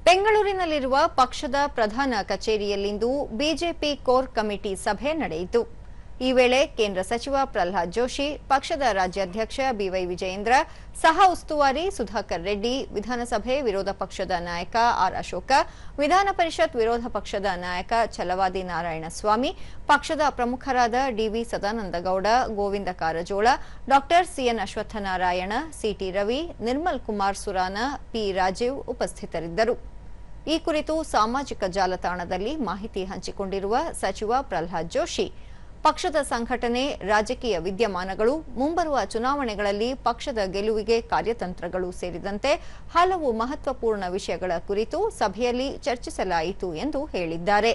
ಬೆಂಗಳೂರಿನಲ್ಲಿರುವ ಪಕ್ಷದ ಪ್ರಧಾನ ಕಚೇರಿಯಲ್ಲಿಂದು ಬಿಜೆಪಿ ಕೋರ್ ಕಮಿಟಿ ಸಭೆ ನಡೆಯಿತು. ಈ ವೇಳೆ ಕೇಂದ್ರ ಸಚಿವ ಪ್ರಹ್ಲಾದ್ ಜೋಶಿ, ಪಕ್ಷದ ರಾಜ್ಯಾಧ್ಯಕ್ಷ ಬಿವೈ ವಿಜಯೇಂದ್ರ, ಸಹ ಉಸ್ತುವಾರಿ ಸುಧಾಕರ್ ರೆಡ್ಡಿ, ವಿಧಾನಸಭೆ ವಿರೋಧ ಪಕ್ಷದ ನಾಯಕ ಆರ್ ಅಶೋಕ, ವಿಧಾನ ಪರಿಷತ್ ವಿರೋಧ ಪಕ್ಷದ ನಾಯಕ ಛಲವಾದಿ ನಾರಾಯಣಸ್ವಾಮಿ, ಪಕ್ಷದ ಪ್ರಮುಖರಾದ D V Sadananda Gowda, Govind Karjol, Dr CN Ashwathnarayan, CT Ravi, Nirmal Kumar Surana, P Rajeev ಉಪಸ್ಥಿತರಿದ್ದರು. ಈ ಕುರಿತು ಸಾಮಾಜಿಕ ಜಾಲತಾಣದಲ್ಲಿ ಮಾಹಿತಿ ಹಂಚಿಕೊಂಡಿರುವ ಸಚಿವ ಪ್ರಹ್ಲಾದ್ ಜೋಶಿ, ಪಕ್ಷದ ಸಂಘಟನೆ, ರಾಜಕೀಯ ವಿದ್ಯಮಾನಗಳು, ಮುಂಬರುವ ಚುನಾವಣೆಗಳಲ್ಲಿ ಪಕ್ಷದ ಗೆಲುವಿಗೆ ಕಾರ್ಯತಂತ್ರಗಳು ಸೇರಿದಂತೆ ಹಲವು ಮಹತ್ವಪೂರ್ಣ ವಿಷಯಗಳ ಕುರಿತು ಸಭೆಯಲ್ಲಿ ಚರ್ಚಿಸಲಾಯಿತು ಎಂದು ಹೇಳಿದ್ದಾರೆ.